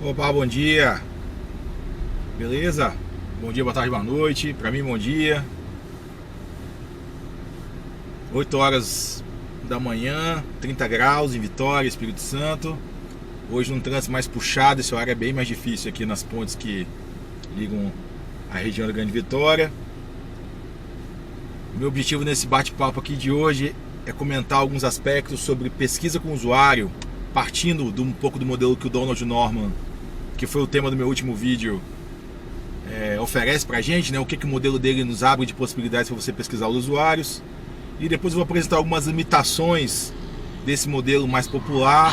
Opa, bom dia. Beleza? Bom dia, boa tarde, boa noite. Pra mim, bom dia. 8 horas da manhã, 30 graus em Vitória, Espírito Santo. Hoje num trânsito mais puxado, esse horário é bem mais difícil aqui nas pontes que ligam a região da Grande Vitória. Meu objetivo nesse bate-papo aqui de hoje é comentar alguns aspectos sobre pesquisa com o usuário, partindo um pouco do modelo que o Donald Norman, que foi o tema do meu último vídeo, oferece pra gente, né? O que o modelo dele nos abre de possibilidades para você pesquisar os usuários. E depois eu vou apresentar algumas limitações desse modelo mais popular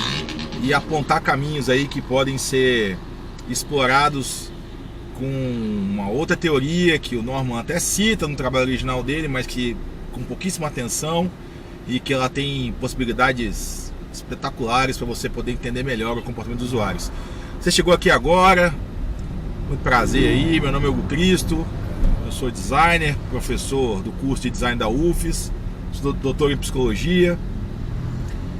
e apontar caminhos aí que podem ser explorados com uma outra teoria que o Norman até cita no trabalho original dele, mas que com pouquíssima atenção, e que ela tem possibilidades espetaculares para você poder entender melhor o comportamento dos usuários. Você chegou aqui agora, muito prazer aí, meu nome é Hugo Cristo, eu sou designer, professor do curso de design da UFES, sou doutor em psicologia,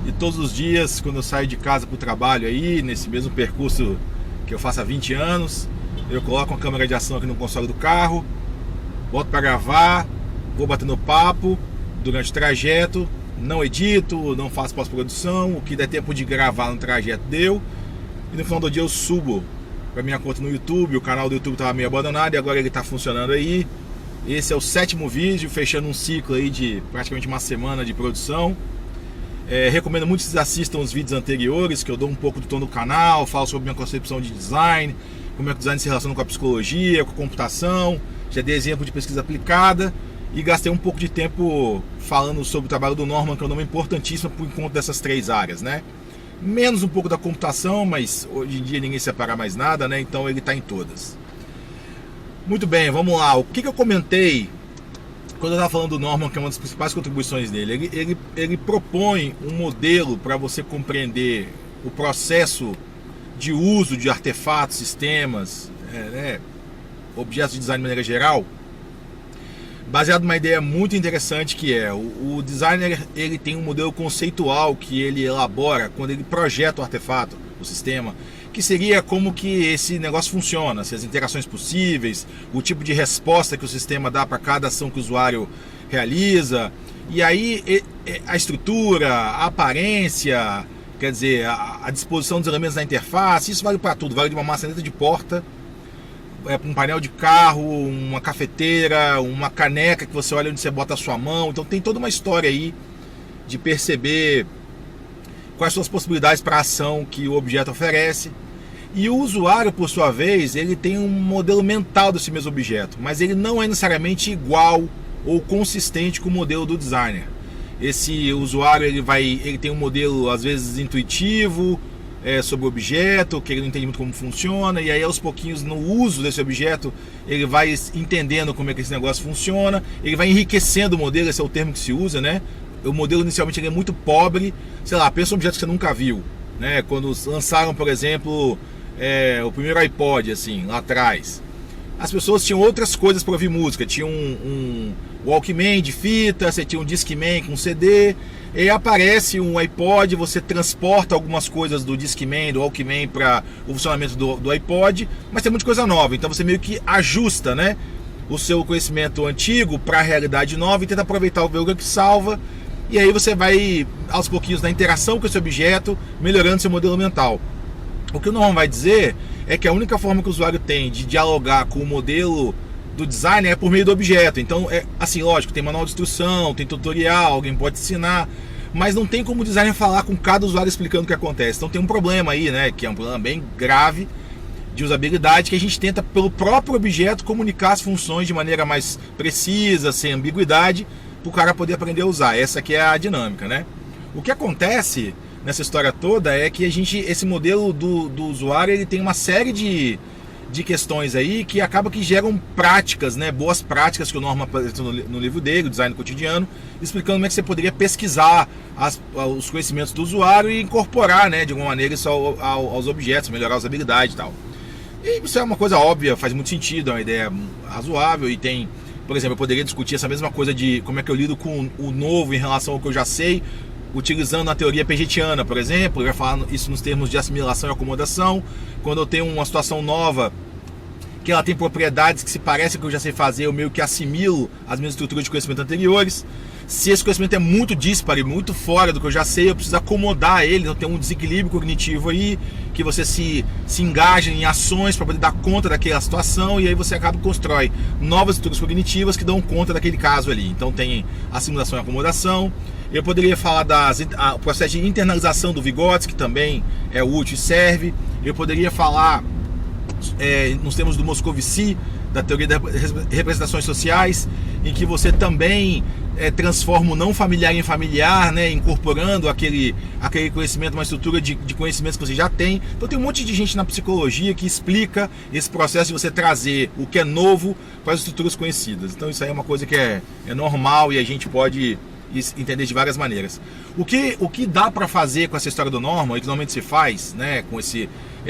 e todos os dias quando eu saio de casa para o trabalho aí, nesse mesmo percurso que eu faço há 20 anos, eu coloco uma câmera de ação aqui no console do carro, boto para gravar, vou batendo papo durante o trajeto, não edito, não faço pós-produção, o que der tempo de gravar no trajeto deu. E no final do dia eu subo para minha conta no YouTube. O canal do YouTube estava meio abandonado e agora ele está funcionando aí. Esse é o 7º vídeo, fechando um ciclo aí de praticamente uma semana de produção. Recomendo muito que vocês assistam os vídeos anteriores, que eu dou um pouco do tom do canal, falo sobre minha concepção de design, como é que o design se relaciona com a psicologia, com a computação. Já dei exemplo de pesquisa aplicada e gastei um pouco de tempo falando sobre o trabalho do Norman, que é um nome importantíssimo por enquanto dessas 3 áreas, né? Menos um pouco da computação, mas hoje em dia ninguém separa mais nada, né? Então ele está em todas. Muito bem, vamos lá. O que eu comentei quando eu estava falando do Norman, que é uma das principais contribuições dele? Ele propõe um modelo para você compreender o processo de uso de artefatos, sistemas, objetos de design de maneira geral, baseado numa ideia muito interessante, que é o designer, ele tem um modelo conceitual que ele elabora quando ele projeta o artefato, o sistema, que seria como que esse negócio funciona, se as interações possíveis, o tipo de resposta que o sistema dá para cada ação que o usuário realiza, e aí a estrutura, a aparência, quer dizer, a disposição dos elementos da interface, isso vale para tudo, vale de uma maçaneta de porta, um painel de carro, uma cafeteira, uma caneca que você olha onde você bota a sua mão. Então tem toda uma história aí de perceber quais são as possibilidades para a ação que o objeto oferece. E o usuário, por sua vez, ele tem um modelo mental desse mesmo objeto, mas ele não é necessariamente igual ou consistente com o modelo do designer. Esse usuário ele tem um modelo às vezes intuitivo sobre o objeto, que ele não entende muito como funciona, e aí aos pouquinhos no uso desse objeto ele vai entendendo como é que esse negócio funciona, ele vai enriquecendo o modelo, esse é o termo que se usa, né? O modelo inicialmente ele é muito pobre, sei lá, pensa um objeto que você nunca viu, né? Quando lançaram, por exemplo, o primeiro iPod, assim, lá atrás, as pessoas tinham outras coisas para ouvir música, tinha um Walkman de fita, você tinha um Discman com CD, e aparece um iPod, você transporta algumas coisas do Discman, do Walkman para o funcionamento do iPod, mas tem muita coisa nova, então você meio que ajusta, né, o seu conhecimento antigo para a realidade nova e tenta aproveitar o veículo que salva, e aí você vai aos pouquinhos na interação com esse objeto, melhorando seu modelo mental. O que o Norman vai dizer é que a única forma que o usuário tem de dialogar com o modelo do design é por meio do objeto. Então, assim, lógico, tem manual de instrução, tem tutorial, alguém pode ensinar, mas não tem como o designer falar com cada usuário explicando o que acontece. Então tem um problema aí, né, que é um problema bem grave de usabilidade, que a gente tenta pelo próprio objeto comunicar as funções de maneira mais precisa, sem ambiguidade, para o cara poder aprender a usar. Essa aqui é a dinâmica, né? O que acontece nessa história toda é que esse modelo do usuário, ele tem uma série de questões aí que acaba que geram práticas, né, boas práticas que o Norman apresenta no livro dele, o Design Cotidiano, explicando como é que você poderia pesquisar os conhecimentos do usuário e incorporar, né, de alguma maneira isso aos objetos, melhorar a usabilidade e tal. E isso é uma coisa óbvia, faz muito sentido, é uma ideia razoável e tem, por exemplo, eu poderia discutir essa mesma coisa de como é que eu lido com o novo em relação ao que eu já sei, utilizando a teoria pagetiana, por exemplo, ele vai falar isso nos termos de assimilação e acomodação. Quando eu tenho uma situação nova, que ela tem propriedades que se parecem com o que eu já sei fazer, eu meio que assimilo as minhas estruturas de conhecimento anteriores. Se esse conhecimento é muito disparo, muito fora do que eu já sei, eu preciso acomodar ele, então tem um desequilíbrio cognitivo aí, que você se engaja em ações para poder dar conta daquela situação, e aí você acaba constrói novas estruturas cognitivas que dão conta daquele caso ali. Então tem assimilação e acomodação. Eu poderia falar do processo de internalização do Vygotsky, que também é útil e serve. Eu poderia falar nos termos do Moscovici, da teoria das representações sociais, em que você também transforma o não familiar em familiar, né, incorporando aquele conhecimento, uma estrutura de conhecimentos que você já tem. Então tem um monte de gente na psicologia que explica esse processo de você trazer o que é novo para as estruturas conhecidas. Então isso aí é uma coisa que é normal e a gente pode entender de várias maneiras. O que dá para fazer com essa história do Norman, e que normalmente se faz, né,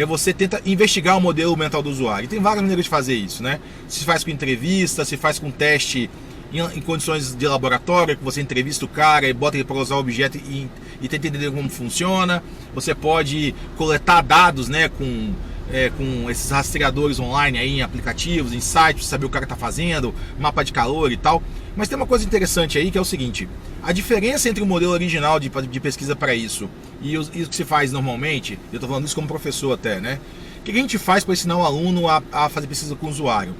você tenta investigar o modelo mental do usuário. E tem várias maneiras de fazer isso, né? Se faz com entrevista, se faz com teste em condições de laboratório, que você entrevista o cara e bota ele para usar o objeto e tenta entender como funciona. Você pode coletar dados, né, com esses rastreadores online aí, em aplicativos, em sites, saber o que o cara está fazendo, mapa de calor e tal. Mas tem uma coisa interessante aí, que é o seguinte: a diferença entre o modelo original de pesquisa para isso e o que se faz normalmente, eu estou falando isso como professor até, né? O que a gente faz para ensinar o aluno a fazer pesquisa com o usuário?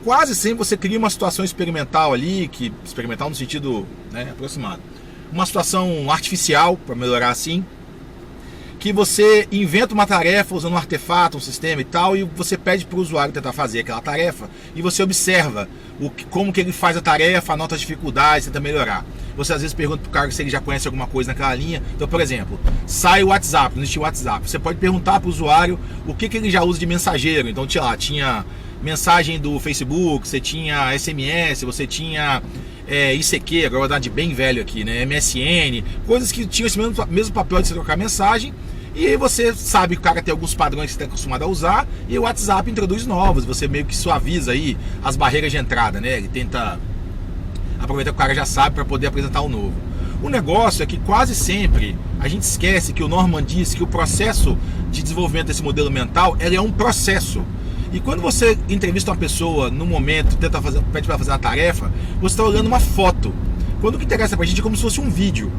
Quase sempre você cria uma situação experimental ali, experimental no sentido, né, aproximado. Uma situação artificial, para melhorar assim, que você inventa uma tarefa usando um artefato, um sistema e tal, e você pede para o usuário tentar fazer aquela tarefa, e você observa como que ele faz a tarefa, anota as dificuldades, tenta melhorar. Você às vezes pergunta para o cara se ele já conhece alguma coisa naquela linha. Então, por exemplo, sai o WhatsApp, não existe o WhatsApp. Você pode perguntar para o usuário o que ele já usa de mensageiro. Então, tinha mensagem do Facebook, você tinha SMS, você tinha ICQ, agora vou dar de bem velho aqui, né? MSN, coisas que tinham esse mesmo papel de você trocar mensagem. E aí você sabe que o cara tem alguns padrões que você está acostumado a usar, e o WhatsApp introduz novos, você meio que suaviza aí as barreiras de entrada, né? Ele tenta aproveitar que o cara já sabe para poder apresentar o novo. O negócio é que quase sempre a gente esquece que o Norman disse que o processo de desenvolvimento desse modelo mental, ele é um processo. E quando você entrevista uma pessoa no momento, pede para fazer uma tarefa, você está olhando uma foto. Quando o que interessa para a gente é como se fosse um vídeo.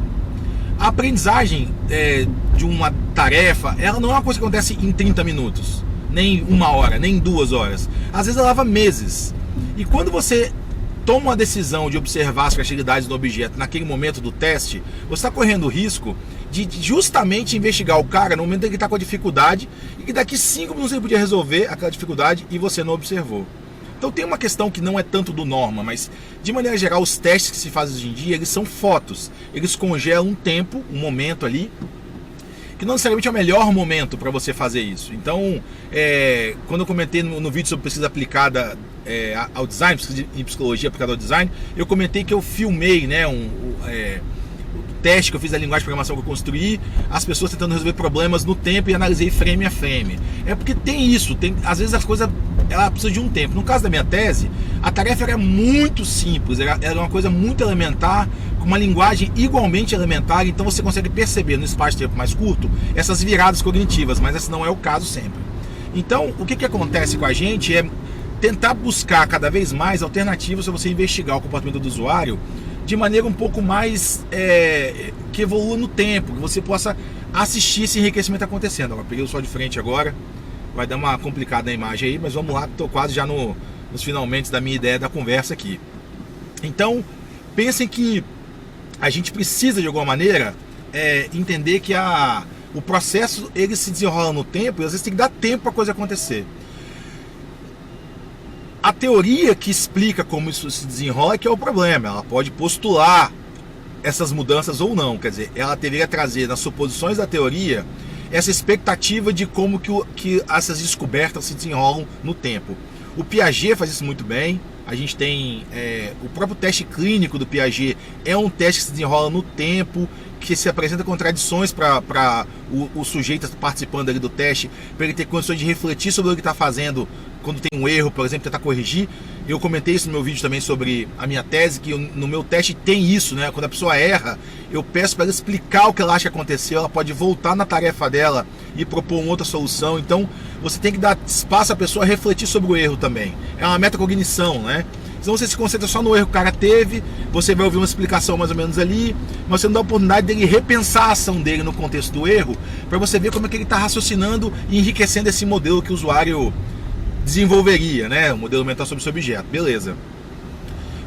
A aprendizagem de uma tarefa, ela não é uma coisa que acontece em 30 minutos, nem 1 hora, nem 2 horas. Às vezes ela leva meses. E quando você toma uma decisão de observar as fragilidades do objeto naquele momento do teste, você está correndo o risco de justamente investigar o cara no momento em que ele está com a dificuldade, e que daqui 5 minutos ele podia resolver aquela dificuldade e você não observou. Então tem uma questão que não é tanto do Norman, mas de maneira geral os testes que se fazem hoje em dia, eles são fotos. Eles congelam um tempo, um momento ali, que não necessariamente é o melhor momento para você fazer isso. Então, quando eu comentei no vídeo sobre pesquisa aplicada ao design, pesquisa em psicologia aplicada ao design, eu comentei que eu filmei, né, o teste que eu fiz da linguagem de programação que eu construí, as pessoas tentando resolver problemas no tempo, e analisei frame a frame. É porque tem isso, às vezes as coisas ela precisa de um tempo. No caso da minha tese, a tarefa era muito simples, era uma coisa muito elementar, com uma linguagem igualmente elementar, então você consegue perceber no espaço de tempo mais curto essas viradas cognitivas, mas esse não é o caso sempre. Então, o que acontece com a gente é tentar buscar cada vez mais alternativas para você investigar o comportamento do usuário de maneira um pouco mais que evolua no tempo, que você possa assistir esse enriquecimento acontecendo. Eu peguei o sol de frente agora, vai dar uma complicada na imagem aí, mas vamos lá, estou quase já nos finalmente da minha ideia da conversa aqui. Então, pensem que a gente precisa de alguma maneira entender que o processo ele se desenrola no tempo, e às vezes tem que dar tempo para a coisa acontecer. A teoria que explica como isso se desenrola é que é o problema. Ela pode postular essas mudanças ou não, quer dizer, ela deveria trazer nas suposições da teoria essa expectativa de como que essas descobertas se desenrolam no tempo. O Piaget faz isso muito bem. A gente tem o próprio teste clínico do Piaget, é um teste que se desenrola no tempo, que se apresenta contradições para o sujeito participando ali do teste, para ele ter condições de refletir sobre o que está fazendo quando tem um erro, por exemplo, tentar corrigir. Eu comentei isso no meu vídeo também sobre a minha tese, que no meu teste tem isso, né? Quando a pessoa erra, eu peço para ela explicar o que ela acha que aconteceu, ela pode voltar na tarefa dela e propor uma outra solução. Então, você tem que dar espaço à pessoa refletir sobre o erro também. É uma metacognição, né? Senão você se concentra só no erro que o cara teve, você vai ouvir uma explicação mais ou menos ali, mas você não dá a oportunidade dele repensar a ação dele no contexto do erro, para você ver como é que ele está raciocinando e enriquecendo esse modelo que o usuário desenvolveria, né? O modelo mental sobre esse objeto. Beleza.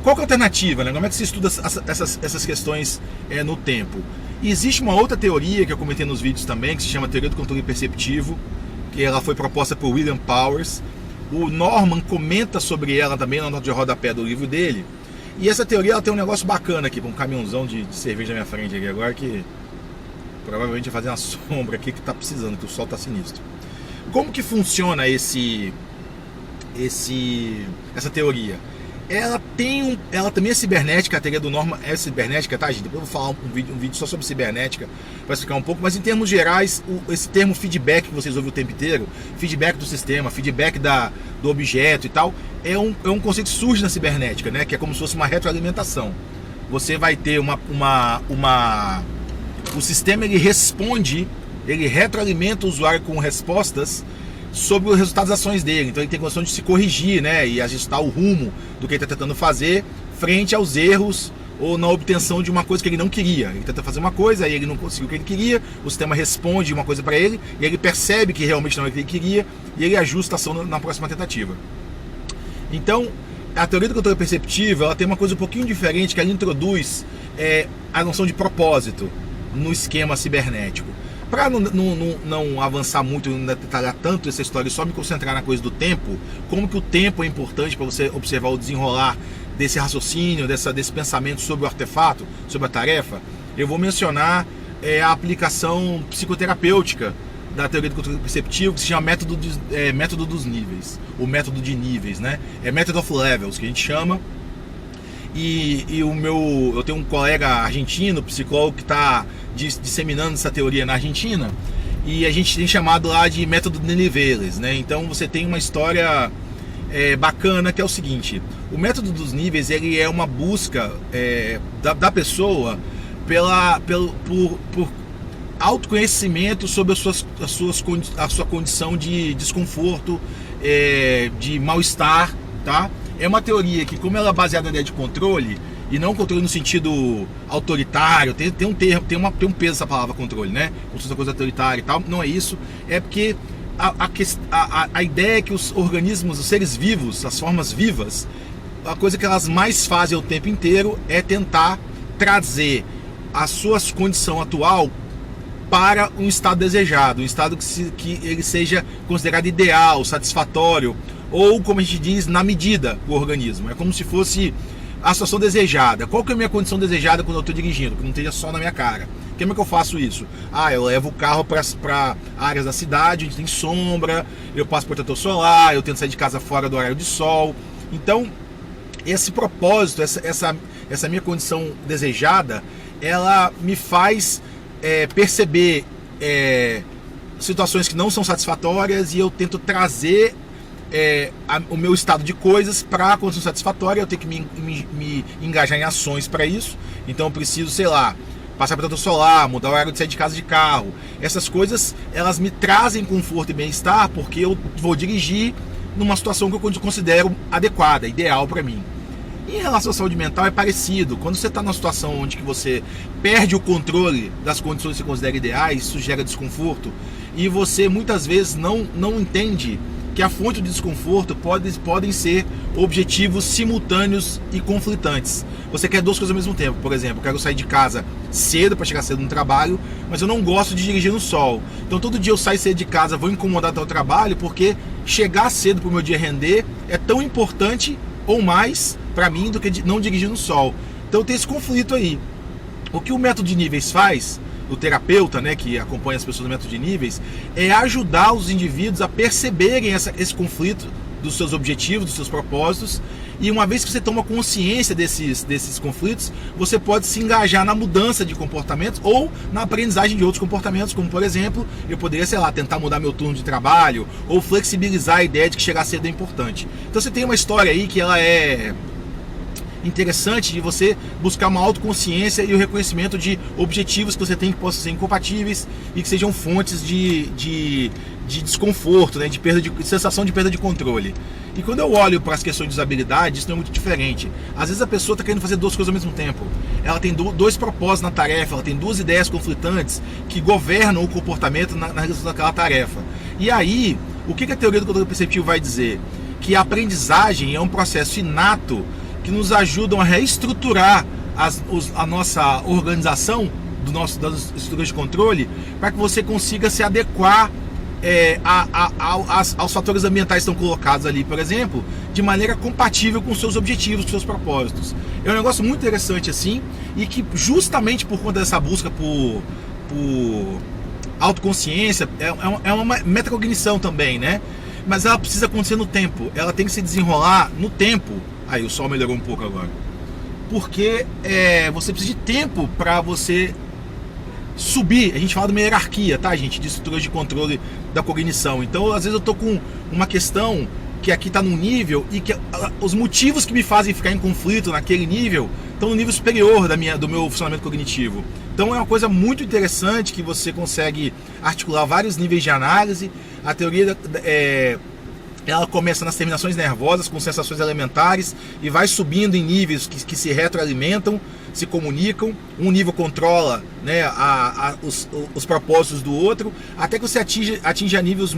Qual que é a alternativa, né? Como é que se estuda essas questões no tempo? E existe uma outra teoria que eu comentei nos vídeos também, que se chama Teoria do Controle Perceptivo, que ela foi proposta por William Powers. O Norman comenta sobre ela também na nota de rodapé do livro dele. E essa teoria ela tem um negócio bacana aqui, um caminhãozão de cerveja na minha frente aqui agora, que provavelmente vai fazer uma sombra aqui que tá precisando, que o sol tá sinistro. Como que funciona essa teoria? Ela também é cibernética, a teoria do Norman é cibernética, tá, gente? Depois eu vou falar um vídeo só sobre cibernética para explicar um pouco, mas em termos gerais, esse termo feedback que vocês ouvem o tempo inteiro, feedback do sistema, feedback do objeto e tal, é um conceito que surge na cibernética, né? Que é como se fosse uma retroalimentação. Você vai ter o sistema ele responde, ele retroalimenta o usuário com respostas sobre os resultados das ações dele. Então ele tem condição de se corrigir, né, e ajustar o rumo do que ele está tentando fazer frente aos erros ou na obtenção de uma coisa que ele não queria. Ele tenta fazer uma coisa, aí ele não conseguiu o que ele queria, o sistema responde uma coisa para ele, e ele percebe que realmente não é o que ele queria, e ele ajusta a ação na próxima tentativa. Então, a teoria do controle perceptivo, ela tem uma coisa um pouquinho diferente, que ela introduz a noção de propósito no esquema cibernético. Para não avançar muito, não detalhar tanto essa história e só me concentrar na coisa do tempo, como que o tempo é importante para você observar o desenrolar desse raciocínio, desse pensamento sobre o artefato, sobre a tarefa, eu vou mencionar a aplicação psicoterapêutica da teoria do controle perceptivo, que se chama método dos níveis, ou método de níveis, né? É Method of Levels, que a gente chama. Eu tenho um colega argentino, psicólogo, que está disseminando essa teoria na Argentina, e a gente tem chamado lá de método de níveis, né? Então você tem uma história bacana, que é o seguinte: o método dos níveis ele é uma busca da pessoa por autoconhecimento sobre a sua condição de desconforto, de mal-estar, tá? É uma teoria que, como ela é baseada na ideia de controle, e não controle no sentido autoritário, tem um peso essa palavra controle, né? Como se fosse uma coisa autoritária e tal, não é isso. É porque a ideia é que os organismos, os seres vivos, as formas vivas, a coisa que elas mais fazem o tempo inteiro é tentar trazer a sua condição atual para um estado desejado, um estado que ele seja considerado ideal, satisfatório, ou, como a gente diz, na medida do organismo. É como se fosse a situação desejada. Qual que é a minha condição desejada quando eu estou dirigindo? Que não esteja só na minha cara. Como é que eu faço isso? Eu levo o carro para áreas da cidade onde tem sombra, eu passo protetor solar, eu tento sair de casa fora do horário de sol. Então, esse propósito, essa minha condição desejada, ela me faz perceber situações que não são satisfatórias, e eu tento trazer o meu estado de coisas para a condição satisfatória. Eu tenho que me engajar em ações para isso. Então eu preciso, sei lá, passar protetor solar, mudar o horário de sair de casa de carro. Essas coisas, elas me trazem conforto e bem-estar, porque eu vou dirigir numa situação que eu considero adequada, ideal para mim. Em relação à saúde mental é parecido. Quando você está numa situação onde que você perde o controle das condições que você considera ideais, isso gera desconforto, e você muitas vezes não entende que a fonte de desconforto podem ser objetivos simultâneos e conflitantes. Você quer duas coisas ao mesmo tempo. Por exemplo, eu quero sair de casa cedo para chegar cedo no trabalho, mas eu não gosto de dirigir no sol. Então todo dia eu saio cedo de casa, vou incomodar até o trabalho, porque chegar cedo para o meu dia render é tão importante ou mais para mim do que não dirigir no sol. Então tem esse conflito aí. O que o método de níveis faz, o terapeuta, né, que acompanha as pessoas no método de níveis, é ajudar os indivíduos a perceberem esse conflito dos seus objetivos, dos seus propósitos. E uma vez que você toma consciência desses conflitos, você pode se engajar na mudança de comportamentos ou na aprendizagem de outros comportamentos, como por exemplo, eu poderia, sei lá, tentar mudar meu turno de trabalho ou flexibilizar a ideia de que chegar cedo é importante. Então você tem uma história aí que ela é interessante de você buscar uma autoconsciência e o reconhecimento de objetivos que você tem que possam ser incompatíveis e que sejam fontes de desconforto, né, de sensação de perda de controle. E quando eu olho para as questões de usabilidade, isso não é muito diferente. Às vezes a pessoa está querendo fazer duas coisas ao mesmo tempo. Ela tem dois propósitos na tarefa, ela tem duas ideias conflitantes que governam o comportamento na realização daquela tarefa. E aí, o que a teoria do controle perceptivo vai dizer? Que a aprendizagem é um processo inato que nos ajudam a reestruturar a nossa organização das estruturas de controle para que você consiga se adequar aos fatores ambientais que estão colocados ali, por exemplo, de maneira compatível com os seus objetivos, com os seus propósitos. É um negócio muito interessante assim, e que justamente por conta dessa busca por autoconsciência, é uma metacognição também, né? Mas ela precisa acontecer no tempo, ela tem que se desenrolar no tempo. Aí o sol melhorou um pouco agora. Porque você precisa de tempo para você subir. A gente fala de uma hierarquia, tá, gente? De estruturas de controle da cognição. Então, às vezes eu tô com uma questão que aqui tá num nível e que os motivos que me fazem ficar em conflito naquele nível estão no nível superior do meu funcionamento cognitivo. Então é uma coisa muito interessante que você consegue articular vários níveis de análise. A teoria ela começa nas terminações nervosas com sensações elementares e vai subindo em níveis que se retroalimentam, se comunicam. Um nível controla, né, os propósitos do outro, até que você atinja níveis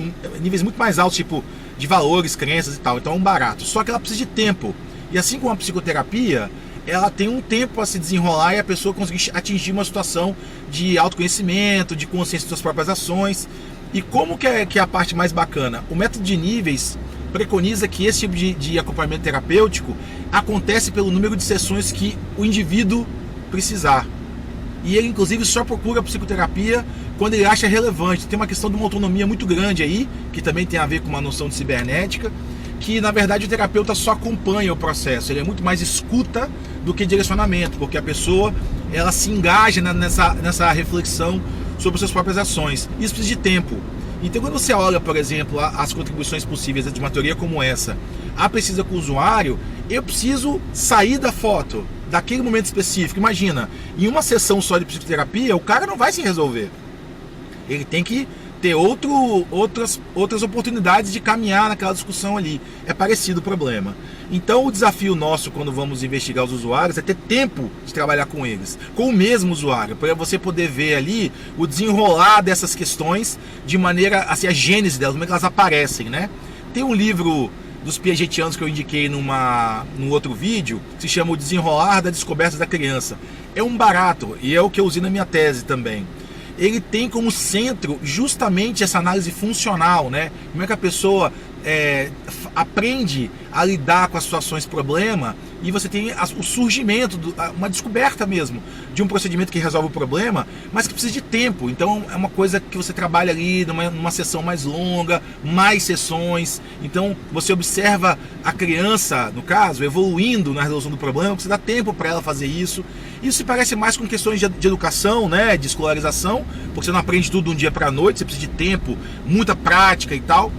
muito mais altos, tipo de valores, crenças e tal. Então é um barato. Só que ela precisa de tempo. E assim como a psicoterapia, ela tem um tempo para se desenrolar e a pessoa conseguir atingir uma situação de autoconhecimento, de consciência das suas próprias ações. E como que é a parte mais bacana? O método de níveis preconiza que esse tipo de acompanhamento terapêutico acontece pelo número de sessões que o indivíduo precisar. E ele, inclusive, só procura a psicoterapia quando ele acha relevante. Tem uma questão de uma autonomia muito grande aí, que também tem a ver com uma noção de cibernética, que, na verdade, o terapeuta só acompanha o processo. Ele é muito mais escuta do que direcionamento, porque a pessoa ela se engaja nessa reflexão sobre suas próprias ações. Isso precisa de tempo. Então, quando você olha, por exemplo, as contribuições possíveis de uma teoria como essa, a pesquisa com o usuário, eu preciso sair da foto, daquele momento específico. Imagina, em uma sessão só de psicoterapia, o cara não vai se resolver. Ele tem que ter outras oportunidades de caminhar naquela discussão ali. É parecido o problema. Então o desafio nosso quando vamos investigar os usuários é ter tempo de trabalhar com eles, com o mesmo usuário, para você poder ver ali o desenrolar dessas questões de maneira, assim, a gênese delas, como é que elas aparecem, né? Tem um livro dos piagetianos que eu indiquei num outro vídeo, que se chama O Desenrolar da Descoberta da Criança. É um barato, e é o que eu usei na minha tese também. Ele tem como centro justamente essa análise funcional, né? Como é que a pessoa aprende a lidar com as situações problema, e você tem o surgimento, uma descoberta mesmo, de um procedimento que resolve o problema, mas que precisa de tempo. Então é uma coisa que você trabalha ali numa sessão mais longa, mais sessões. Então você observa a criança, no caso, evoluindo na resolução do problema, você dá tempo para ela fazer isso. Isso se parece mais com questões de educação, né, de escolarização, porque você não aprende tudo de um dia para a noite, você precisa de tempo, muita prática e tal.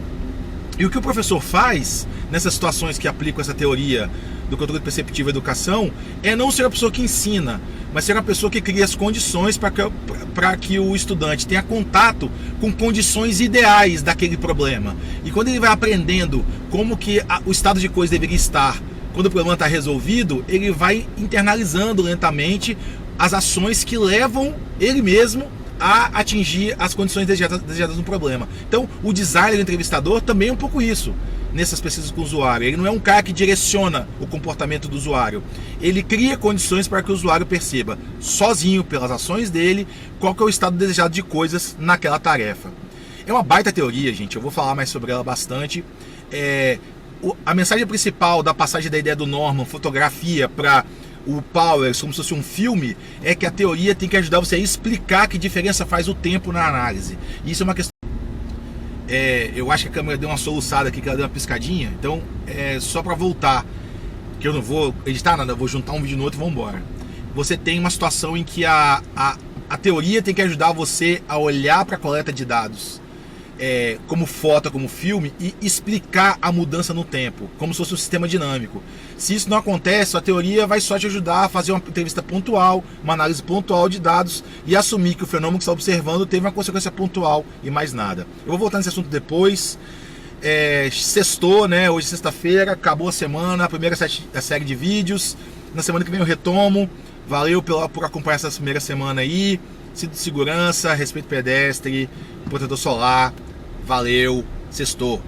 E o que o professor faz nessas situações que aplicam essa teoria do controle perceptivo da educação é não ser a pessoa que ensina, mas ser a pessoa que cria as condições para que o estudante tenha contato com condições ideais daquele problema. E quando ele vai aprendendo como que o estado de coisa deveria estar quando o problema está resolvido, ele vai internalizando lentamente as ações que levam ele mesmo a atingir as condições desejadas no problema. Então, o designer entrevistador também é um pouco isso, nessas pesquisas com o usuário. Ele não é um cara que direciona o comportamento do usuário. Ele cria condições para que o usuário perceba, sozinho, pelas ações dele, qual que é o estado desejado de coisas naquela tarefa. É uma baita teoria, gente. Eu vou falar mais sobre ela bastante. A mensagem principal da passagem da ideia do Norman, fotografia, para o Powers, como se fosse um filme, é que a teoria tem que ajudar você a explicar que diferença faz o tempo na análise. Isso é uma questão. Eu acho que a câmera deu uma soluçada aqui, que ela deu uma piscadinha. Então, só para voltar, que eu não vou editar nada, eu vou juntar um vídeo no outro e vamos embora. Você tem uma situação em que a teoria tem que ajudar você a olhar para a coleta de dados como foto, como filme, e explicar a mudança no tempo, como se fosse um sistema dinâmico. Se isso não acontece, a teoria vai só te ajudar a fazer uma entrevista pontual, uma análise pontual de dados e assumir que o fenômeno que você está observando teve uma consequência pontual e mais nada. Eu vou voltar nesse assunto depois. Sextou, né? Hoje é sexta-feira, acabou a semana, a primeira série de vídeos. Na semana que vem eu retomo. Valeu por acompanhar essa primeira semana aí. Cinto de segurança, respeito pedestre, protetor solar. Valeu, sextou.